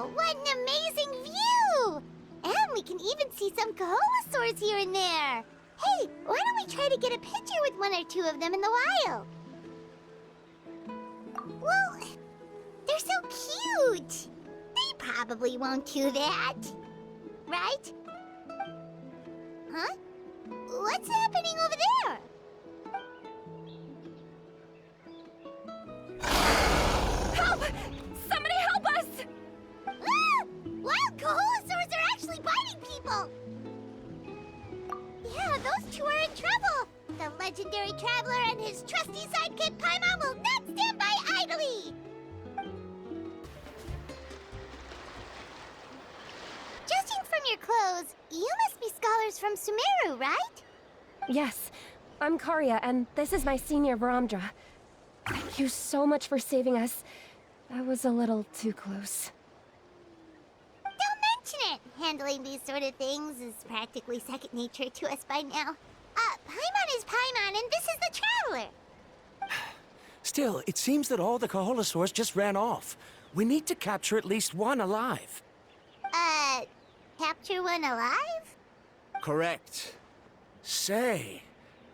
Wow, what an amazing view! And we can even see some Kaholasaurs here and there. Hey, why don't we try to get a picture with one or two of them in the wild? Well, they're so cute. They probably won't do that. Right? Huh? What's happening over there? Help! Somebody help us! Ah! Wild Kaholasaurs are actually biting people! Yeah, those two are in trouble! The legendary traveler and his trusty sidekick Paimon will not stand by idly! Judging from your clothes, you must be scholars from Sumeru, right? Yes, I'm Karya, and this is my senior Varamdra. Thank you so much for saving us. That was a little too close. Don't mention it! Handling these sort of things is practically second nature to us by now. Paimon is Paimon, and this is the Traveler! Still, it seems that all the Kaholasaurs just ran off. We need to capture at least one alive. Capture one alive? Correct. Say,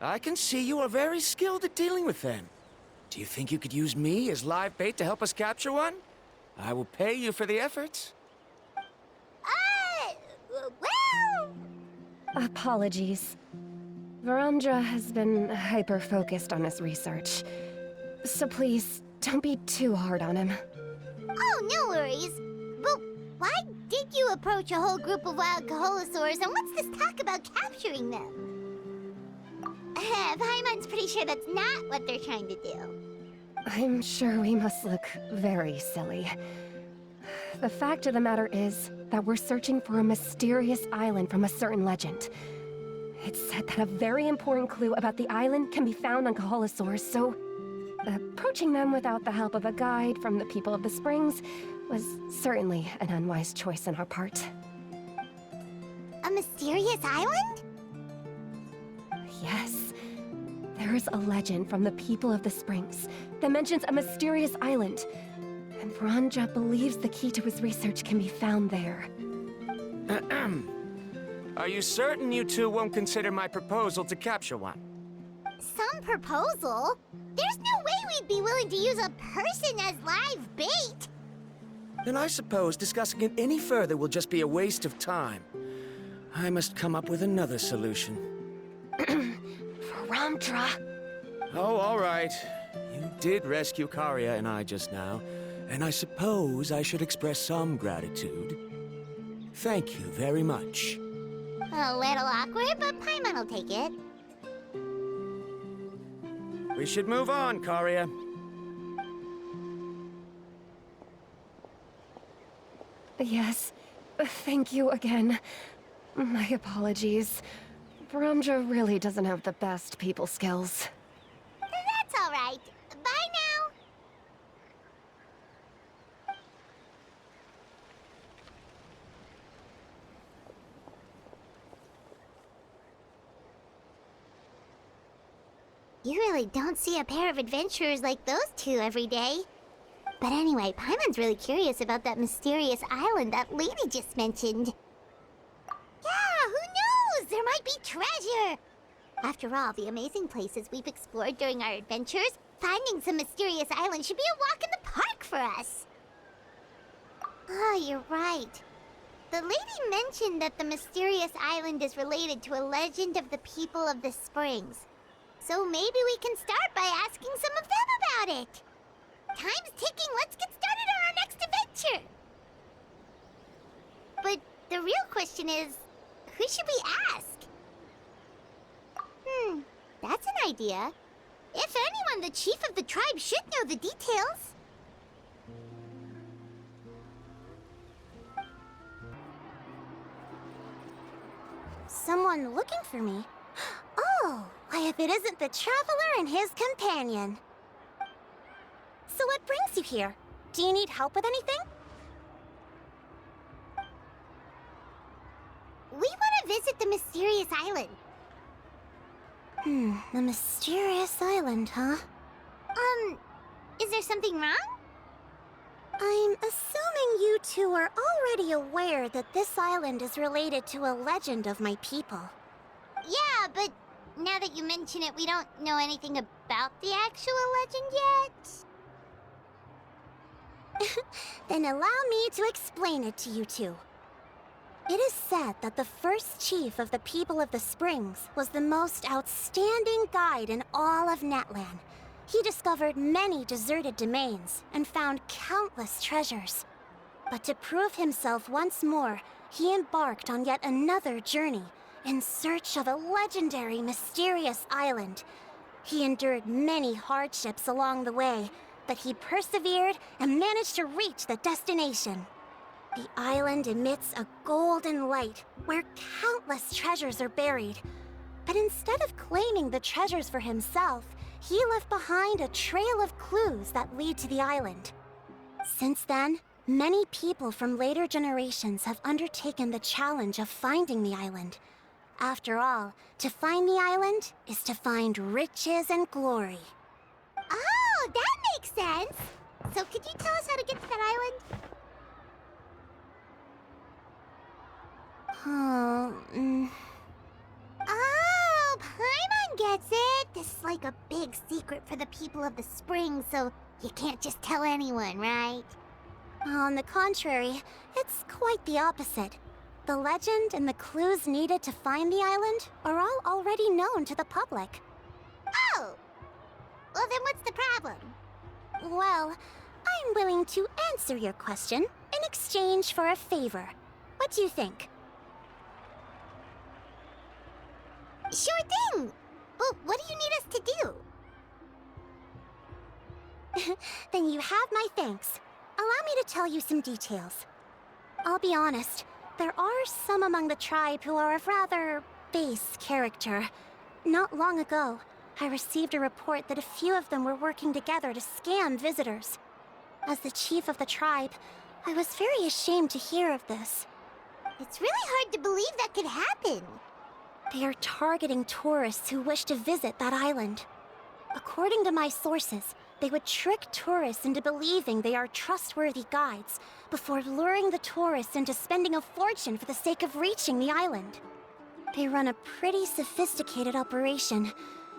I can see you are very skilled at dealing with them. Do you think you could use me as live bait to help us capture one? I will pay you for the effort. Well... Apologies. Varamdra has been hyper-focused on his research. So please, don't be too hard on him. Oh, no worries. But why did you approach a whole group of wild Kaholasaurs, and what's this talk about capturing them? Paimon's pretty sure that's not what they're trying to do. I'm sure we must look very silly. The fact of the matter is that we're searching for a mysterious island from a certain legend. It's said that a very important clue about the island can be found on Kaholasaurs, so approaching them without the help of a guide from the people of the Springs was certainly an unwise choice on our part. A mysterious island? Yes. There is a legend from the people of the Springs that mentions a mysterious island, and Varamdra believes the key to his research can be found there. Are you certain you two won't consider my proposal to capture one? Some proposal? There's no way we'd be willing to use a person as live bait! Then I suppose discussing it any further will just be a waste of time. I must come up with another solution. Varamdra! Oh, all right. You did rescue Karya and I just now, and I suppose I should express some gratitude. Thank you very much. A little awkward, but Paimon will take it. We should move on, Karya. Yes, thank you again. My apologies. Varamdra really doesn't have the best people skills. That's all right. Bye now. You really don't see a pair of adventurers like those two every day. But anyway, Paimon's really curious about that mysterious island that lady just mentioned. Yeah, who knows? There might be treasure! After all, the amazing places we've explored during our adventures, finding some mysterious island should be a walk in the park for us. Oh, you're right. The lady mentioned that the mysterious island is related to a legend of the people of the Springs. So maybe we can start by asking some of them about it. Time's ticking, let's get started on our next adventure! But the real question is, who should we ask? That's an idea. If anyone, the chief of the tribe should know the details. Someone looking for me? Oh, why if it isn't the traveler and his companion. So what brings you here? Do you need help with anything? We want to visit the mysterious island. The mysterious island, huh? Is there something wrong? I'm assuming you you two are already aware that this island is related to a legend of my people. Yeah, but now that you mention it, we don't know anything about the actual legend yet. Then allow me to explain it to you two. It is said that the first chief of the people of the Springs was the most outstanding guide in all of Natlan. He discovered many deserted domains and found countless treasures. But to prove himself once more, he embarked on yet another journey in search of a legendary, mysterious island. He endured many hardships along the way, but he persevered and managed to reach the destination. The island emits a golden light where countless treasures are buried. But instead of claiming the treasures for himself, he left behind a trail of clues that lead to the island. Since then, many people from later generations have undertaken the challenge of finding the island. After all, to find the island is to find riches and glory. Oh, that makes sense! So could you tell us how to get to that island? Oh, Paimon gets it! This is like a big secret for the people of the spring, so you can't just tell anyone, right? On the contrary, it's quite the opposite. The legend and the clues needed to find the island are all already known to the public. Oh! Well, then what's the problem? Well, I'm willing to answer your question in exchange for a favor. What do you think? Sure thing! But what do you need us to do? Then you have my thanks. Allow me to tell you some details. I'll be honest, there are some among the tribe who are of rather base character. Not long ago, I received a report that a few of them were working together to scam visitors. As the chief of the tribe, I was very ashamed to hear of this. It's really hard to believe that could happen. They are targeting tourists who wish to visit that island. According to my sources, they would trick tourists into believing they are trustworthy guides before luring the tourists into spending a fortune for the sake of reaching the island. They run a pretty sophisticated operation.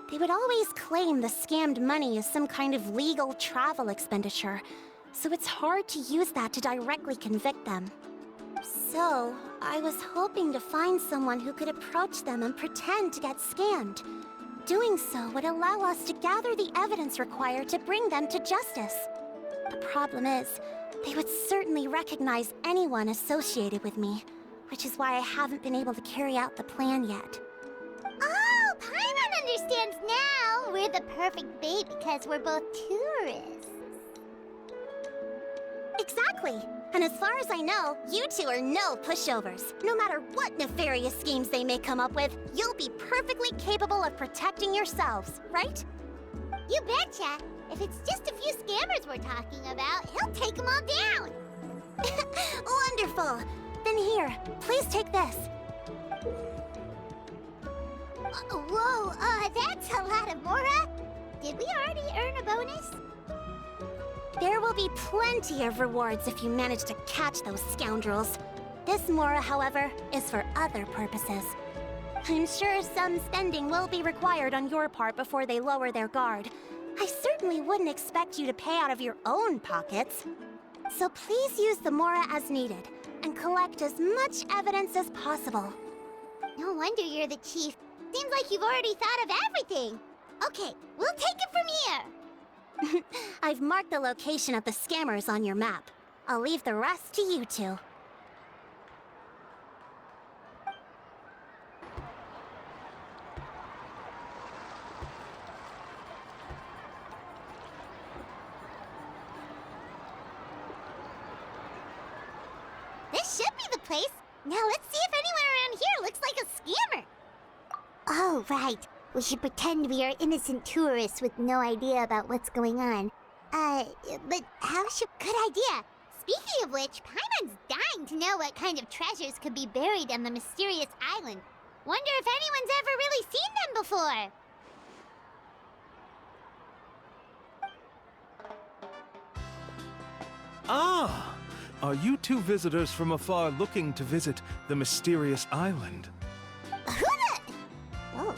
They would always claim the scammed money is some kind of legal travel expenditure, so it's hard to use that to directly convict them. So, I was hoping to find someone who could approach them and pretend to get scammed. Doing so would allow us to gather the evidence required to bring them to justice. The problem is, they would certainly recognize anyone associated with me, which is why I haven't been able to carry out the plan yet. Oh, Paimon understands now! We're the perfect bait because we're both tourists. Exactly! And as far as I know, you two are no pushovers. No matter what nefarious schemes they may come up with, you'll be perfectly capable of protecting yourselves, right? You betcha! If it's just a few scammers we're talking about, he'll take them all down! Wonderful! Then here, please take this. Whoa, that's a lot of Mora! Did we already earn a bonus? There will be plenty of rewards if you manage to catch those scoundrels. This Mora, however, is for other purposes. I'm sure some spending will be required on your part before they lower their guard. I certainly wouldn't expect you to pay out of your own pockets. So please use the Mora as needed, and collect as much evidence as possible. No wonder you're the chief. Seems like you've already thought of everything. Okay, we'll take it from here. I've marked the location of the scammers on your map. I'll leave the rest to you two. This should be the place. Now let's see if anyone around here looks like a scammer. Oh, right. We should pretend we are innocent tourists with no idea about what's going on. But how should... Good idea! Speaking of which, Paimon's dying to know what kind of treasures could be buried on the mysterious island. Wonder if anyone's ever really seen them before. Ah, Are you two visitors from afar looking to visit the mysterious island? Who the... Oh,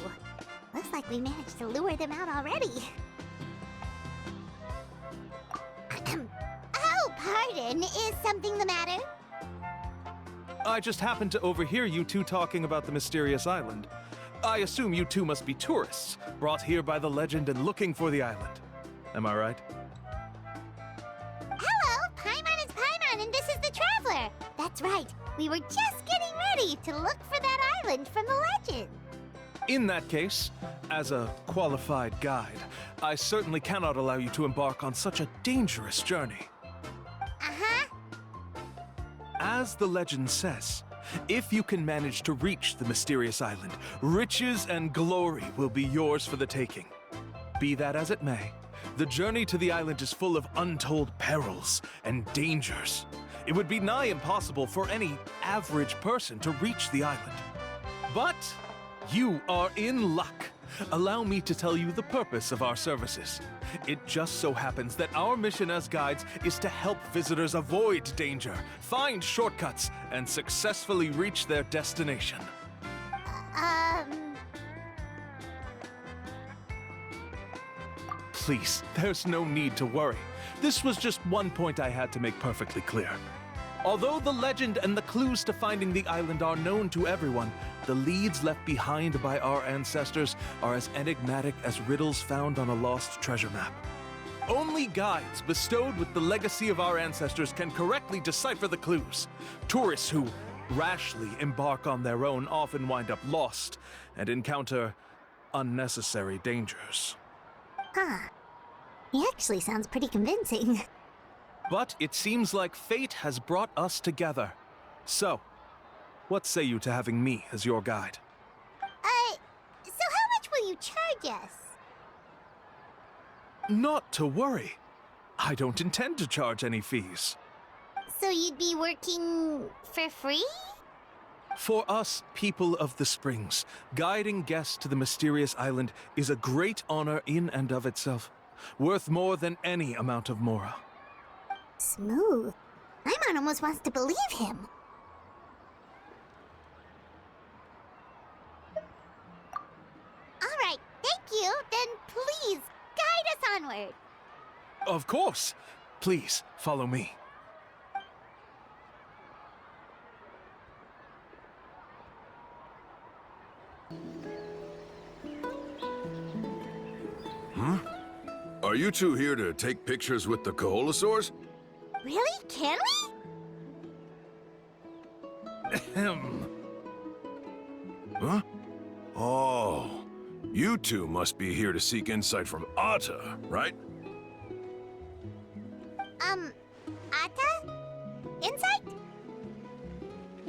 looks like we managed to lure them out already. Oh, pardon. Is something the matter? I just happened to overhear you two talking about the mysterious island. I assume you two must be tourists, brought here by the legend and looking for the island. Am I right? Hello, Paimon is Paimon, and this is the Traveler. That's right. We were just getting ready to look for that island from the legend. In that case, as a qualified guide, I certainly cannot allow you to embark on such a dangerous journey. Uh-huh. As the legend says, if you can manage to reach the mysterious island, riches and glory will be yours for the taking. Be that as it may, the journey to the island is full of untold perils and dangers. It would be nigh impossible for any average person to reach the island. But you are in luck. Allow me to tell you the purpose of our services. It just so happens that our mission as guides is to help visitors avoid danger, find shortcuts, and successfully reach their destination. Please, there's no need to worry. This was just one point I had to make perfectly clear. Although the legend and the clues to finding the island are known to everyone, the leads left behind by our ancestors are as enigmatic as riddles found on a lost treasure map. Only guides bestowed with the legacy of our ancestors can correctly decipher the clues. Tourists who rashly embark on their own often wind up lost and encounter unnecessary dangers. Huh. He actually sounds pretty convincing. But it seems like fate has brought us together. So, what say you to having me as your guide? So how much will you charge us? Not to worry. I don't intend to charge any fees. So you'd be working for free? For us, people of the Springs, guiding guests to the mysterious island is a great honor in and of itself, worth more than any amount of mora. Smooth. Paimon almost wants to believe him. All right, thank you. Then please, guide us onward. Of course. Please, follow me. Are you two here to take pictures with the Koholosaurs? Really? Can we? Ahem. Huh? Oh, you two must be here to seek insight from Atta, right? Atta? Insight?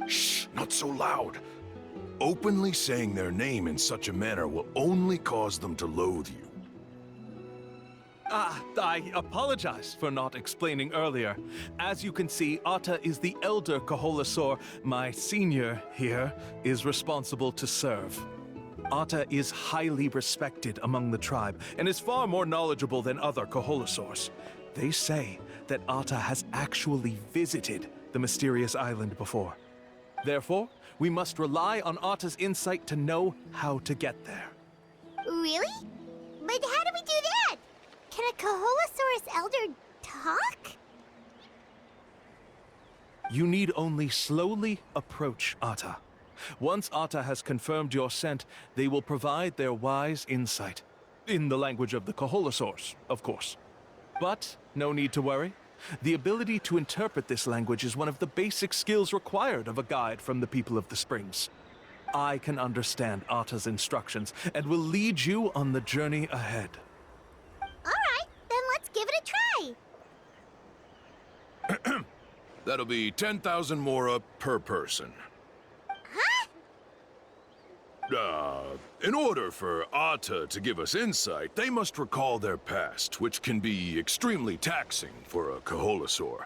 Shh, not so loud. Openly saying their name in such a manner will only cause them to loathe you. I apologize for not explaining earlier. As you can see, Atta is the elder Koholosaur. My senior here is responsible to serve. Atta is highly respected among the tribe and is far more knowledgeable than other Koholosaurs. They say that Atta has actually visited the mysterious island before. Therefore, we must rely on Atta's insight to know how to get there. Really? But how do we do that? Can a Koholosaurus elder talk? You need only slowly approach Atta. Once Atta has confirmed your scent, they will provide their wise insight. In the language of the Koholosaurs, of course. But no need to worry. The ability to interpret this language is one of the basic skills required of a guide from the people of the Springs. I can understand Atta's instructions and will lead you on the journey ahead. All right, then let's give it a try. That'll be 10,000 mora per person. Huh? In order for Atta to give us insight, they must recall their past, which can be extremely taxing for a Koholosaur.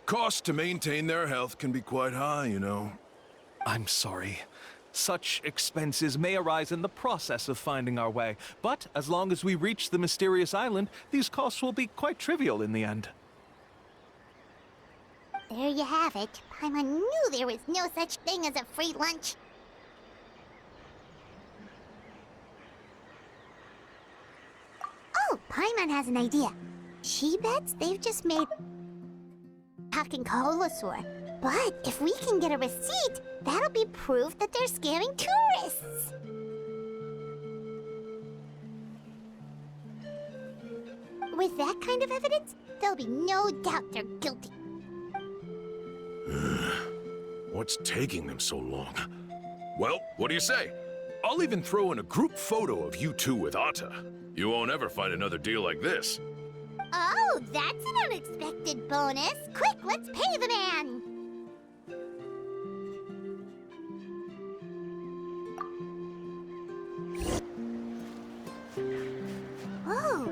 Costs to maintain their health can be quite high, you know. I'm sorry. Such expenses may arise in the process of finding our way, but as long as we reach the mysterious island, these costs will be quite trivial in the end. There you have it. Paimon knew there was no such thing as a free lunch. Oh, Paimon has an idea. She bets they've just made talking Kaholasaur. But if we can get a receipt, that'll be proof that they're scamming tourists. With that kind of evidence, there'll be no doubt they're guilty. What's taking them so long? Well, what do you say? I'll even throw in a group photo of you two with Atta. You won't ever find another deal like this. Oh, that's an unexpected bonus. Quick, let's pay the man. Whoa,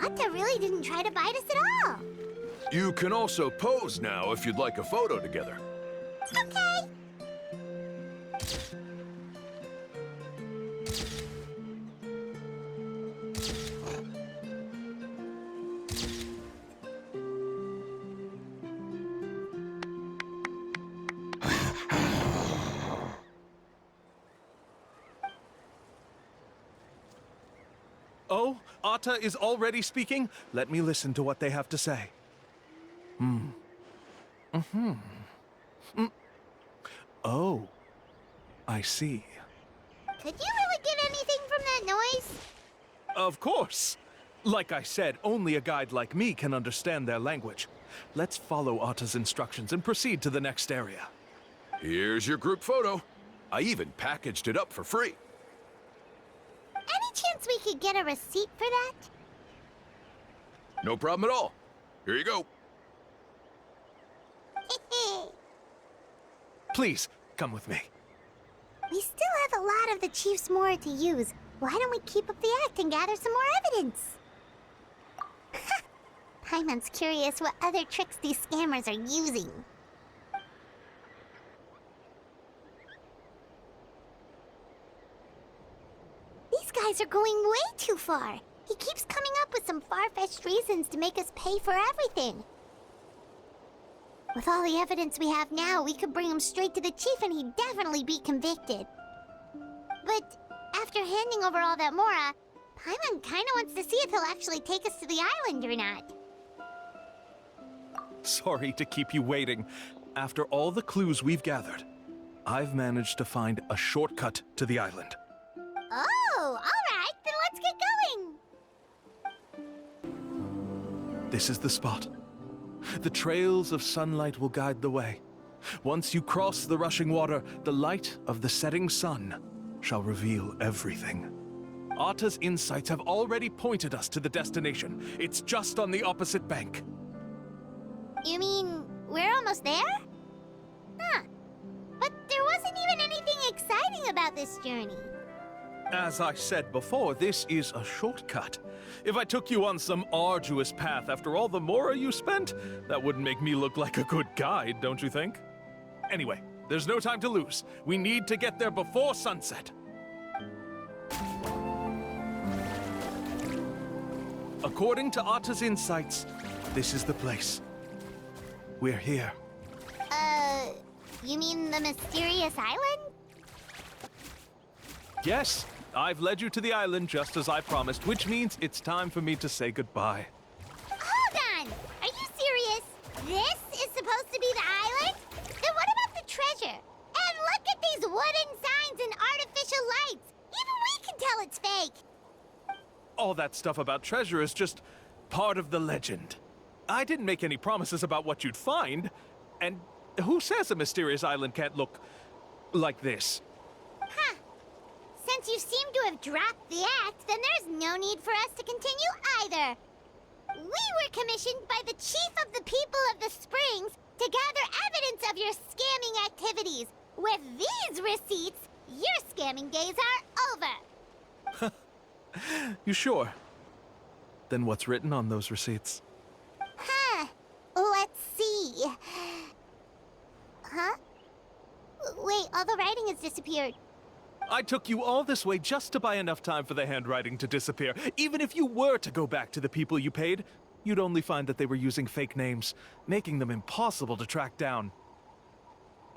Atta really didn't try to bite us at all. You can also pose now if you'd like a photo together. Okay. Oh, Atta is already speaking? Let me listen to what they have to say. Oh, I see. Could you really get anything from that noise? Of course. Like I said, only a guide like me can understand their language. Let's follow Atta's instructions and proceed to the next area. Here's your group photo. I even packaged it up for free. Any chance we could get a receipt for that? No problem at all. Here you go. Please, come with me. We still have a lot of the Chief's Mora to use. Why don't we keep up the act and gather some more evidence? Paimon's curious what other tricks these scammers are using. These guys are going way too far. He keeps coming up with some far-fetched reasons to make us pay for everything. With all the evidence we have now, we could bring him straight to the chief and he'd definitely be convicted. But after handing over all that Mora, Paimon kinda wants to see if he'll actually take us to the island or not. Sorry to keep you waiting. After all the clues we've gathered, I've managed to find a shortcut to the island. Oh, alright, then let's get going! This is the spot. The trails of sunlight will guide the way. Once you cross the rushing water, the light of the setting sun shall reveal everything. Atta's insights have already pointed us to the destination. It's just on the opposite bank. You mean, we're almost there? Huh. But there wasn't even anything exciting about this journey. As I said before, this is a shortcut. If I took you on some arduous path after all the Mora you spent, that wouldn't make me look like a good guide, don't you think? Anyway, there's no time to lose. We need to get there before sunset. According to Atta's insights, this is the place. We're here. You mean the mysterious island? Yes, I've led you to the island just as I promised, which means it's time for me to say goodbye. Hold on! Are you serious? This is supposed to be the island? Then what about the treasure? And look at these wooden signs and artificial lights! Even we can tell it's fake! All that stuff about treasure is just part of the legend. I didn't make any promises about what you'd find. And who says a mysterious island can't look like this? Huh. Since you seem to have dropped the act, then there's no need for us to continue either. We were commissioned by the chief of the people of the Springs to gather evidence of your scamming activities. With these receipts, your scamming days are over. You sure? Then what's written on those receipts? Huh. Let's see. Huh? Wait, all the writing has disappeared. I took you all this way just to buy enough time for the handwriting to disappear. Even if you were to go back to the people you paid, you'd only find that they were using fake names, making them impossible to track down.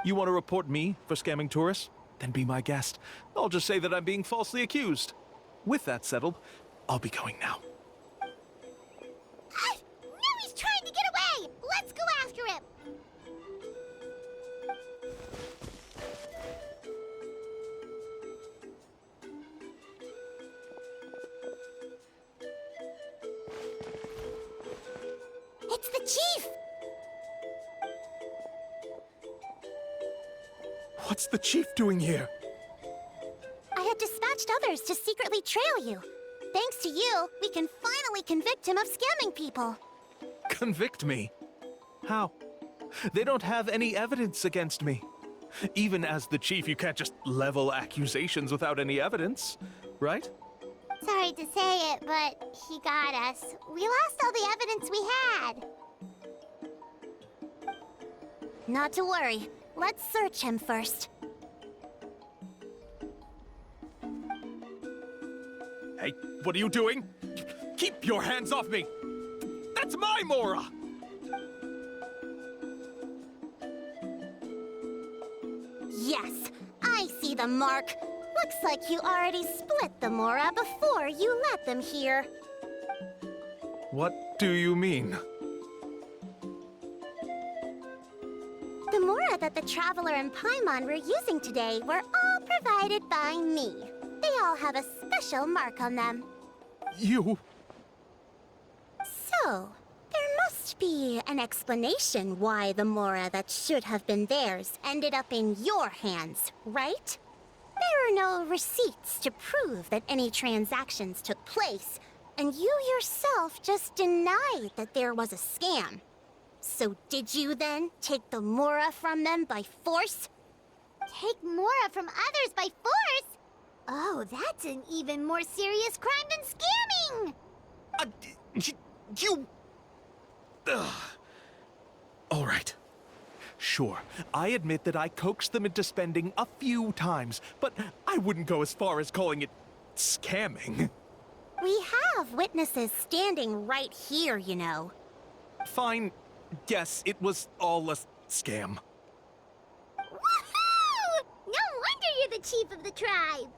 You want to report me for scamming tourists? Then be my guest. I'll just say that I'm being falsely accused. With that settled, I'll be going now. Now he's trying to get away! Let's go after him! It's the chief! What's the chief doing here? I had dispatched others to secretly trail you. Thanks to you, we can finally convict him of scamming people. Convict me? How? They don't have any evidence against me. Even as the chief, you can't just level accusations without any evidence, right? Sorry to say it, but he got us. We lost all the evidence we had. Not to worry. Let's search him first. Hey, what are you doing? Keep your hands off me! That's my Mora! Yes, I see the mark. Looks like you already split the Mora before you let them here. What do you mean? The Mora that the Traveler and Paimon were using today were all provided by me. They all have a special mark on them. You... So, there must be an explanation why the Mora that should have been theirs ended up in your hands, right? There are no receipts to prove that any transactions took place, and you yourself just denied that there was a scam. So did you then take the Mora from them by force? Take Mora from others by force? Oh, that's an even more serious crime than scamming! You... Ugh. All right. Sure, I admit that I coaxed them into spending a few times, but I wouldn't go as far as calling it scamming. We have witnesses standing right here, you know. Fine. Yes, it was all a scam. Woohoo! No wonder you're the chief of the tribe!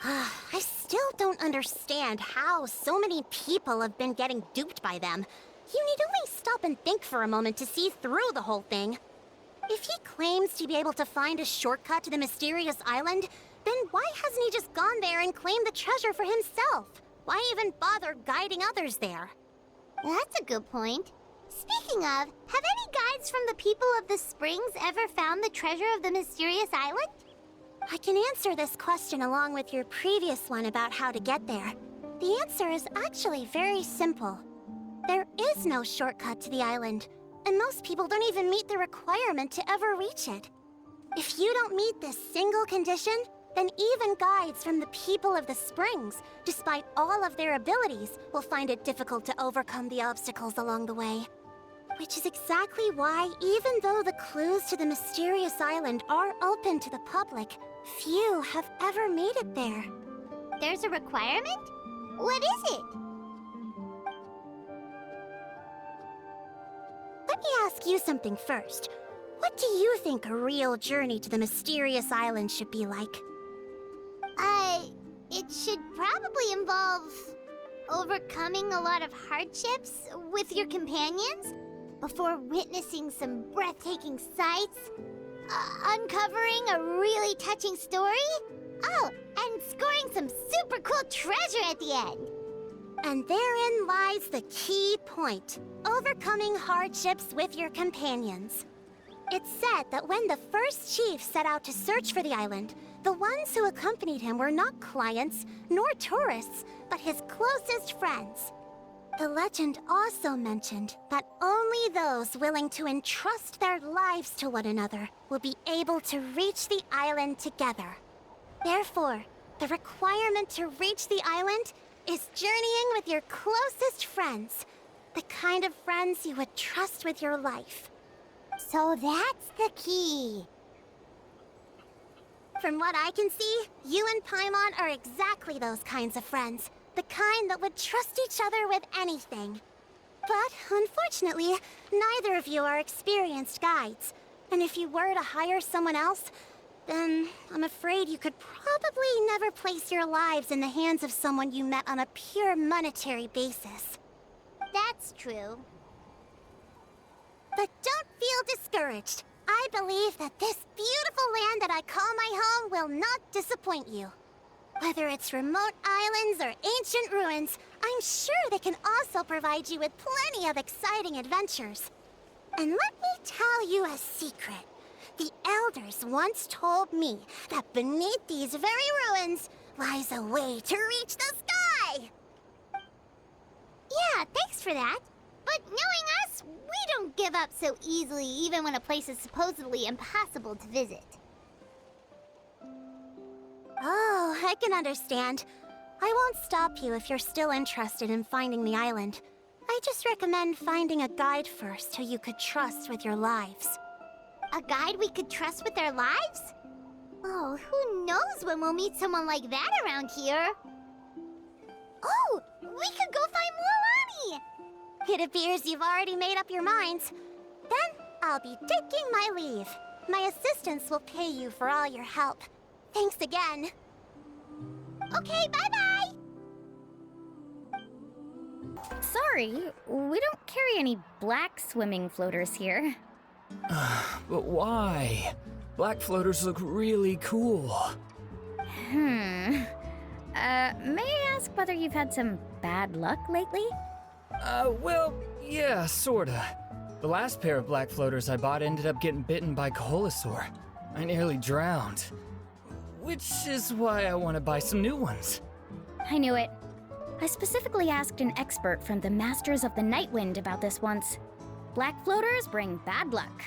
I still don't understand how so many people have been getting duped by them. You need only stop and think for a moment to see through the whole thing. If he claims to be able to find a shortcut to the mysterious island, then why hasn't he just gone there and claimed the treasure for himself? Why even bother guiding others there? That's a good point. Speaking of, have any guides from the people of the Springs ever found the treasure of the mysterious island? I can answer this question along with your previous one about how to get there. The answer is actually very simple. There is no shortcut to the island, and most people don't even meet the requirement to ever reach it. If you don't meet this single condition, then even guides from the people of the Springs, despite all of their abilities, will find it difficult to overcome the obstacles along the way. Which is exactly why, even though the clues to the mysterious island are open to the public, few have ever made it there. There's a requirement? What is it? Let me ask you something first. What do you think a real journey to the mysterious island should be like? It should probably involve overcoming a lot of hardships with your companions before witnessing some breathtaking sights, uncovering a really touching story, oh, and scoring some super cool treasure at the end. And therein lies the key point, overcoming hardships with your companions. It's said that when the first chief set out to search for the island, the ones who accompanied him were not clients nor tourists, but his closest friends. The legend also mentioned that only those willing to entrust their lives to one another will be able to reach the island together. Therefore, the requirement to reach the island is journeying with your closest friends, the kind of friends you would trust with your life. So that's the key. From what I can see, you and Paimon are exactly those kinds of friends. The kind that would trust each other with anything. But unfortunately, neither of you are experienced guides. And if you were to hire someone else, then I'm afraid you could probably never place your lives in the hands of someone you met on a pure monetary basis. That's true. But don't feel discouraged. I believe that this beautiful land that I call my home will not disappoint you. Whether it's remote islands or ancient ruins, I'm sure they can also provide you with plenty of exciting adventures. And let me tell you a secret. The elders once told me that beneath these very ruins lies a way to reach the sky! Yeah, thanks for that. But knowing us, we don't give up so easily even when a place is supposedly impossible to visit. Oh, I can understand. I won't stop you if you're still interested in finding the island. I just recommend finding a guide first who you could trust with your lives. A guide we could trust with our lives? Oh, who knows when we'll meet someone like that around here? Oh, we could go find Mualani! It appears you've already made up your minds. Then, I'll be taking my leave. My assistants will pay you for all your help. Thanks again. Okay, bye-bye! Sorry, we don't carry any black swimming floaters here. But why? Black floaters look really cool. May I ask whether you've had some bad luck lately? Well, yeah, sorta. The last pair of black floaters I bought ended up getting bitten by Coholosaur. I nearly drowned. Which is why I want to buy some new ones. I knew it. I specifically asked an expert from the Masters of the Nightwind about this once. Black floaters bring bad luck.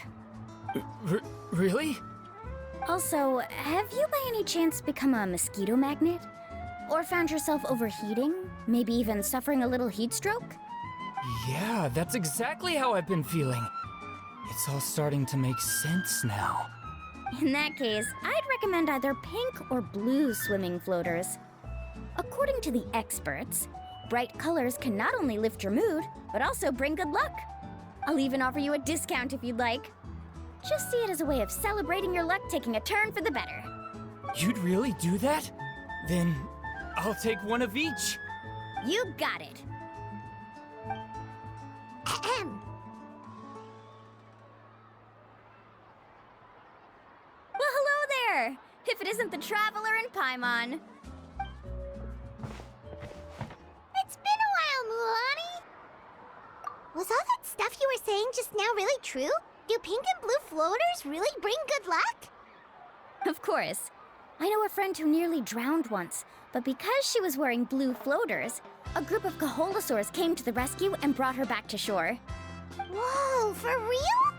Really? Also, have you by any chance become a mosquito magnet? Or found yourself overheating? Maybe even suffering a little heat stroke? Yeah, that's exactly how I've been feeling. It's all starting to make sense now. In that case, I'd recommend either pink or blue swimming floaters. According to the experts, bright colors can not only lift your mood, but also bring good luck. I'll even offer you a discount if you'd like. Just see it as a way of celebrating your luck taking a turn for the better. You'd really do that? Then I'll take one of each. You got it. Ahem. Well, hello there! If it isn't the Traveler in Paimon. It's been a while, Mualani. Was all that stuff you were saying just now really true? Do pink and blue floaters really bring good luck? Of course. I know a friend who nearly drowned once, but because she was wearing blue floaters, a group of Coholosaurs came to the rescue and brought her back to shore. Whoa, for real?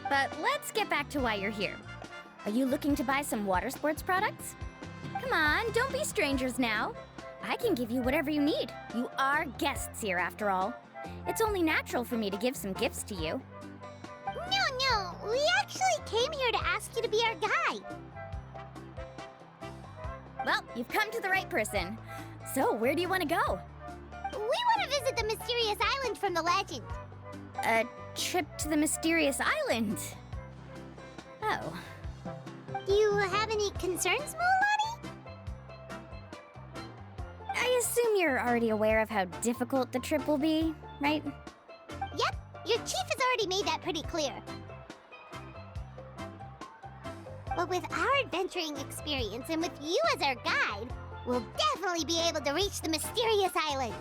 But let's get back to why you're here. Are you looking to buy some water sports products? Come on, don't be strangers now. I can give you whatever you need. You are guests here, after all. It's only natural for me to give some gifts to you. No, we actually came here to ask you to be our guide. Well, you've come to the right person. So, where do you want to go? We want to visit the mysterious island from the legend. A trip to the mysterious island. Oh. Do you have any concerns, Mualani? I assume you're already aware of how difficult the trip will be, right? Yep, your chief has already made that pretty clear. But with our adventuring experience and with you as our guide, we'll definitely be able to reach the mysterious island.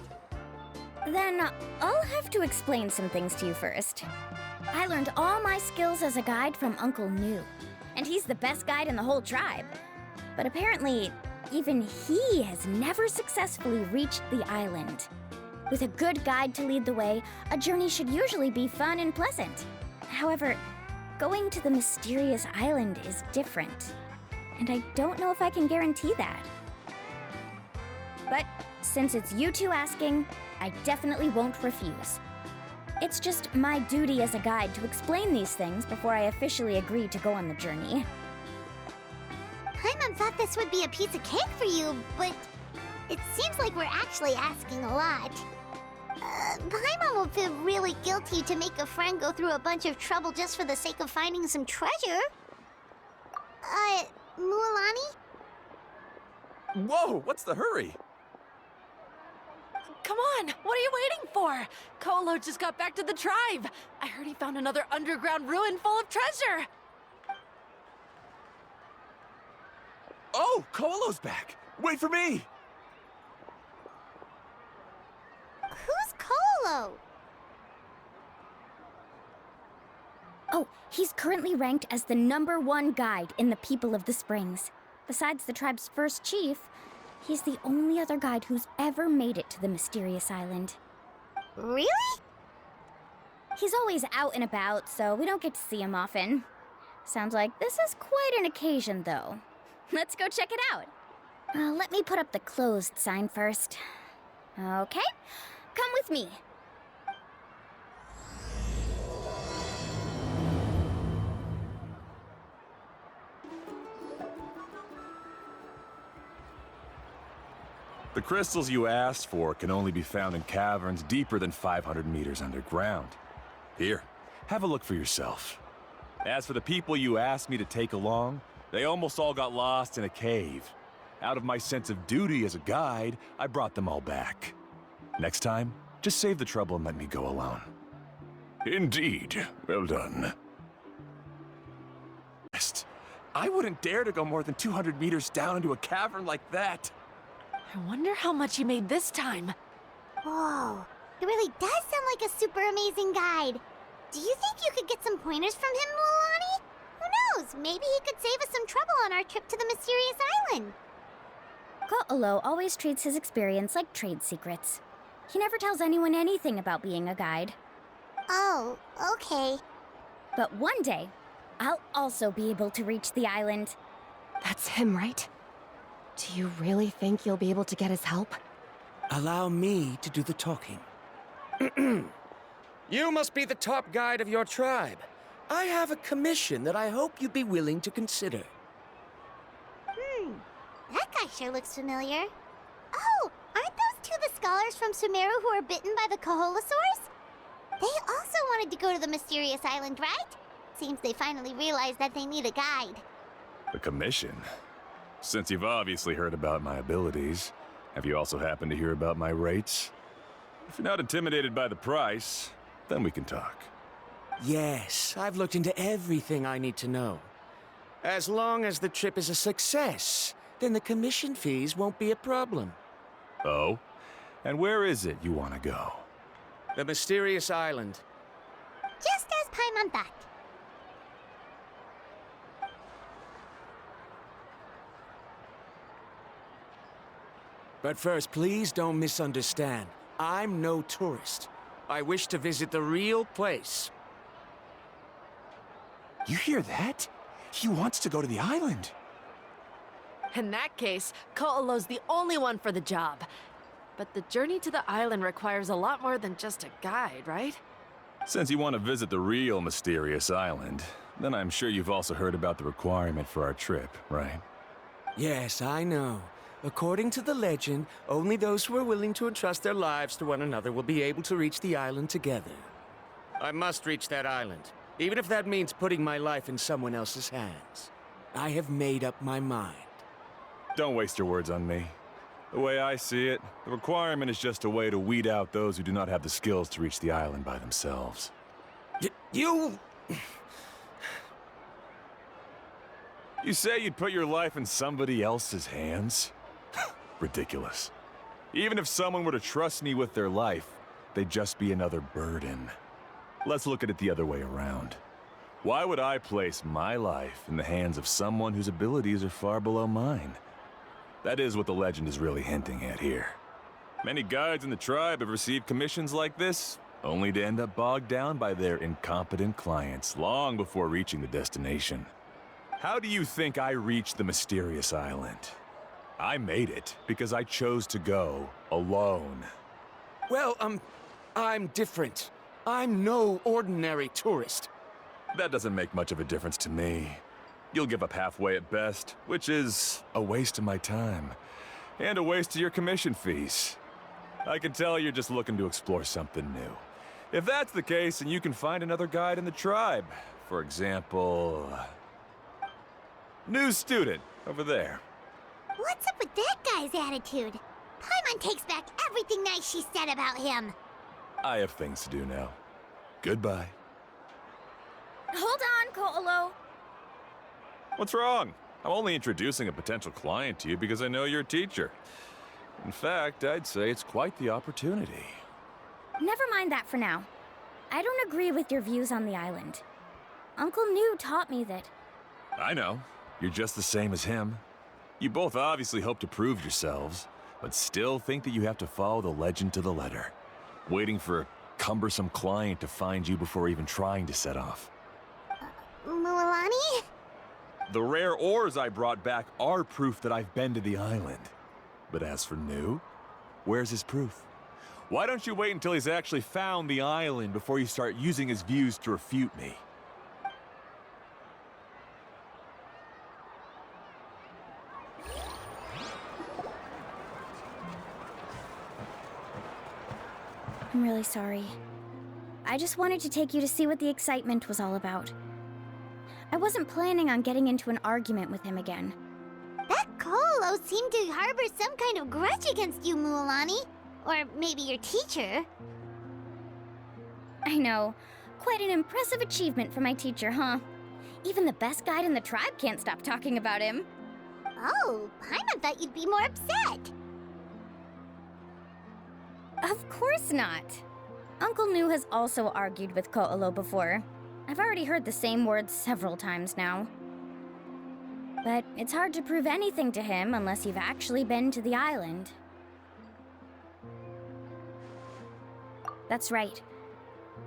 Then I'll have to explain some things to you first. I learned all my skills as a guide from Uncle New, and he's the best guide in the whole tribe. But apparently, even he has never successfully reached the island. With a good guide to lead the way, a journey should usually be fun and pleasant. However, going to the mysterious island is different, and I don't know if I can guarantee that. But since it's you two asking, I definitely won't refuse. It's just my duty as a guide to explain these things before I officially agree to go on the journey. Paimon thought this would be a piece of cake for you, but it seems like we're actually asking a lot. Paimon will feel really guilty to make a friend go through a bunch of trouble just for the sake of finding some treasure. Mualani? Whoa, what's the hurry? Come on, what are you waiting for? Kolo just got back to the tribe. I heard he found another underground ruin full of treasure. Oh, Kolo's back! Wait for me! Who's Kolo? Oh, he's currently ranked as the #1 guide in the People of the Springs. Besides the tribe's first chief, he's the only other guide who's ever made it to the mysterious island. Really? He's always out and about, so we don't get to see him often. Sounds like this is quite an occasion, though. Let's go check it out. Let me put up the closed sign first. Okay, come with me. The crystals you asked for can only be found in caverns deeper than 500 meters underground. Here, have a look for yourself. As for the people you asked me to take along, they almost all got lost in a cave. Out of my sense of duty as a guide, I brought them all back. Next time, just save the trouble and let me go alone. Indeed. Well done. I wouldn't dare to go more than 200 meters down into a cavern like that. I wonder how much he made this time. Whoa, he really does sound like a super amazing guide. Do you think you could get some pointers from him, Mualani? Who knows? Maybe he could save us some trouble on our trip to the mysterious island. Ko'olo always treats his experience like trade secrets. He never tells anyone anything about being a guide. Oh, okay. But one day, I'll also be able to reach the island. That's him, right? Do you really think you'll be able to get his help? Allow me to do the talking. You must be the top guide of your tribe. I have a commission that I hope you'd be willing to consider. That guy sure looks familiar. Oh, aren't those two the scholars from Sumeru who were bitten by the Kaholosaurs? They also wanted to go to the mysterious island, right? Seems they finally realized that they need a guide. A commission? Since you've obviously heard about my abilities, have you also happened to hear about my rates? If you're not intimidated by the price, then we can talk. Yes, I've looked into everything I need to know. As long as the trip is a success, then the commission fees won't be a problem. Oh? And where is it you want to go? The mysterious island. Just as Paimon thought. But first, please don't misunderstand. I'm no tourist. I wish to visit the real place. You hear that? He wants to go to the island. In that case, Ko'olo's the only one for the job. But the journey to the island requires a lot more than just a guide, right? Since you want to visit the real mysterious island, then I'm sure you've also heard about the requirement for our trip, right? Yes, I know. According to the legend, only those who are willing to entrust their lives to one another will be able to reach the island together. I must reach that island, even if that means putting my life in someone else's hands. I have made up my mind. Don't waste your words on me. The way I see it, the requirement is just a way to weed out those who do not have the skills to reach the island by themselves. You... You say you'd put your life in somebody else's hands? Ridiculous. Even if someone were to trust me with their life, they'd just be another burden. Let's look at it the other way around. Why would I place my life in the hands of someone whose abilities are far below mine? That is what the legend is really hinting at here. Many guides in the tribe have received commissions like this, only to end up bogged down by their incompetent clients long before reaching the destination. How do you think I reached the mysterious island? I made it because I chose to go alone. Well, I'm different. I'm no ordinary tourist. That doesn't make much of a difference to me. You'll give up halfway at best, which is a waste of my time. And a waste of your commission fees. I can tell you're just looking to explore something new. If that's the case, then you can find another guide in the tribe. For example... new student, over there. What's up with that guy's attitude? Paimon takes back everything nice she said about him. I have things to do now. Goodbye. Hold on, Ko'olo. What's wrong? I'm only introducing a potential client to you because I know you're a teacher. In fact, I'd say it's quite the opportunity. Never mind that for now. I don't agree with your views on the island. Uncle New taught me that... I know. You're just the same as him. You both obviously hope to prove yourselves, but still think that you have to follow the legend to the letter, waiting for a cumbersome client to find you before even trying to set off. Mualani? The rare ores I brought back are proof that I've been to the island. But as for New, where's his proof? Why don't you wait until he's actually found the island before you start using his views to refute me? I'm really sorry. I just wanted to take you to see what the excitement was all about. I wasn't planning on getting into an argument with him again. That Ko'olo seemed to harbor some kind of grudge against you, Mualani. Or maybe your teacher. I know. Quite an impressive achievement for my teacher, huh? Even the best guide in the tribe can't stop talking about him. Oh, Paimon thought you'd be more upset. Of course not. Uncle New has also argued with Ko'olo before. I've already heard the same words several times now. But it's hard to prove anything to him unless you've actually been to the island. That's right.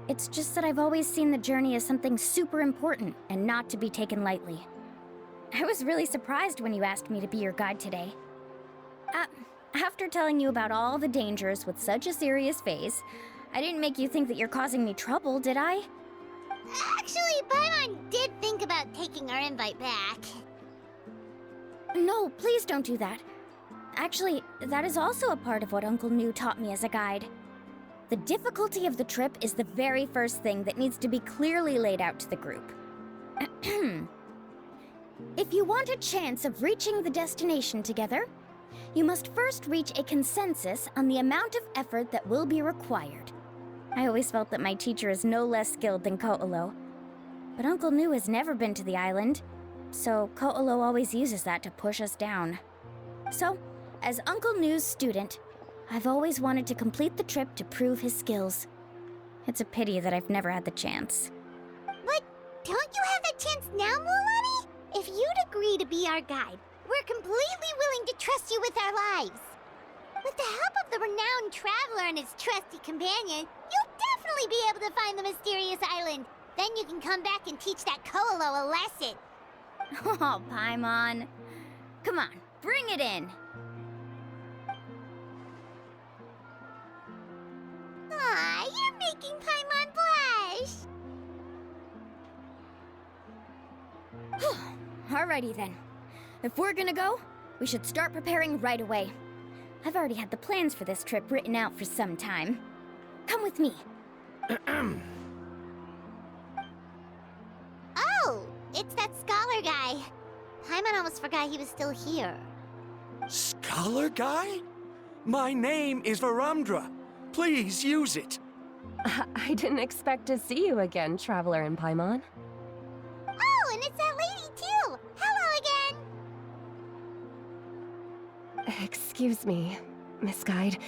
It's just that I've always seen the journey as something super important and not to be taken lightly. I was really surprised when you asked me to be your guide today. After telling you about all the dangers with such a serious face, I didn't make you think that you're causing me trouble, did I? Actually, Paimon did think about taking our invite back. No, please don't do that. Actually, that is also a part of what Uncle New taught me as a guide. The difficulty of the trip is the very first thing that needs to be clearly laid out to the group. If you want a chance of reaching the destination together, you must first reach a consensus on the amount of effort that will be required. I always felt that my teacher is no less skilled than Ko'olo. But Uncle New has never been to the island, so Ko'olo always uses that to push us down. So, as Uncle New's student, I've always wanted to complete the trip to prove his skills. It's a pity that I've never had the chance. But don't you have that chance now, Mualani? If you'd agree to be our guide, we're completely willing to trust you with our lives. With the help of the renowned traveler and his trusty companion, you'll definitely be able to find the mysterious island. Then you can come back and teach that Ko'olo a lesson. Oh, Paimon. Come on, bring it in. Aw, you're making Paimon blush. Alrighty then. If we're gonna go, we should start preparing right away. I've already had the plans for this trip written out for some time. Come with me. Oh, it's that scholar guy. Paimon almost forgot he was still here. Scholar guy? My name is Varamdra. Please use it. I didn't expect to see you again, Traveler and Paimon. Oh, and it's that lady too. Hello again. Excuse me, Miss Guide.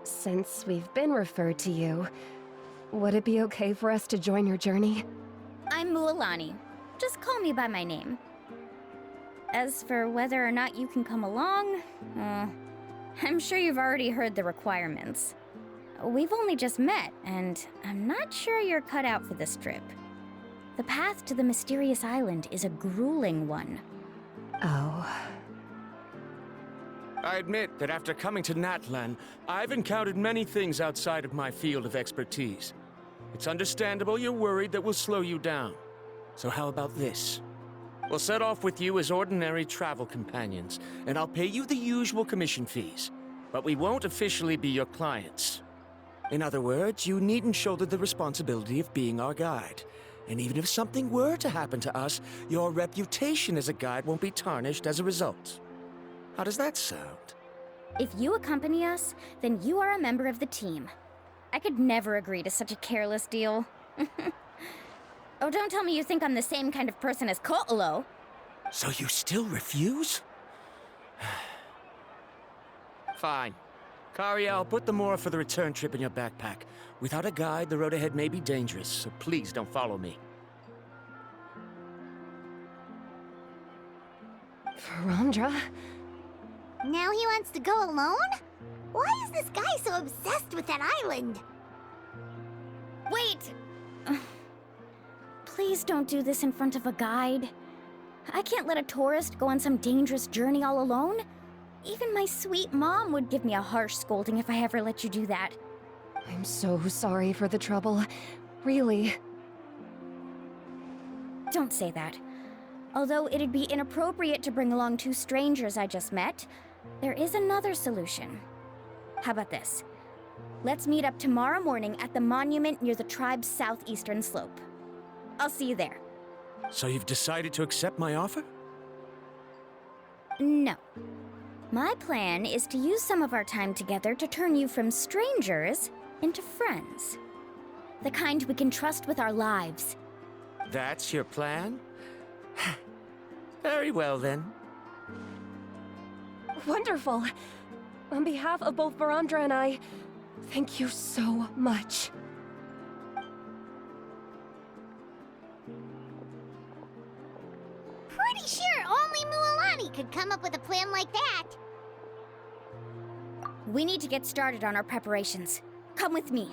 Since we've been referred to you, would it be okay for us to join your journey? I'm Mualani. Just call me by my name. As for whether or not you can come along, I'm sure you've already heard the requirements. We've only just met, and I'm not sure you're cut out for this trip. The path to the mysterious island is a grueling one. Oh. I admit that after coming to Natlan, I've encountered many things outside of my field of expertise. It's understandable you're worried that we'll slow you down. So how about this? We'll set off with you as ordinary travel companions, and I'll pay you the usual commission fees. but we won't officially be your clients. In other words, you needn't shoulder the responsibility of being our guide. And even if something were to happen to us, your reputation as a guide won't be tarnished as a result. How does that sound? If you accompany us, then you are a member of the team. I could never agree to such a careless deal. Oh, don't tell me you think I'm the same kind of person as Ko'olo. So you still refuse? Fine. Kariel, put the Mora for the return trip in your backpack. Without a guide, the road ahead may be dangerous, so please don't follow me. Verandra? Now he wants to go alone? Why is this guy so obsessed with that island? Wait! Please don't do this in front of a guide. I can't let a tourist go on some dangerous journey all alone. Even my sweet mom would give me a harsh scolding if I ever let you do that. I'm so sorry for the trouble. Really. Don't say that. Although it'd be inappropriate to bring along two strangers I just met, there is another solution. How about this? Let's meet up tomorrow morning at the monument near the tribe's southeastern slope. I'll see you there. So you've decided to accept my offer? No. My plan is to use some of our time together to turn you from strangers into friends. The kind we can trust with our lives. That's your plan? Very well, then. Wonderful. On behalf of both Verandra and I, thank you so much. Pretty sure only Mualani could come up with a plan like that. We need to get started on our preparations. Come with me.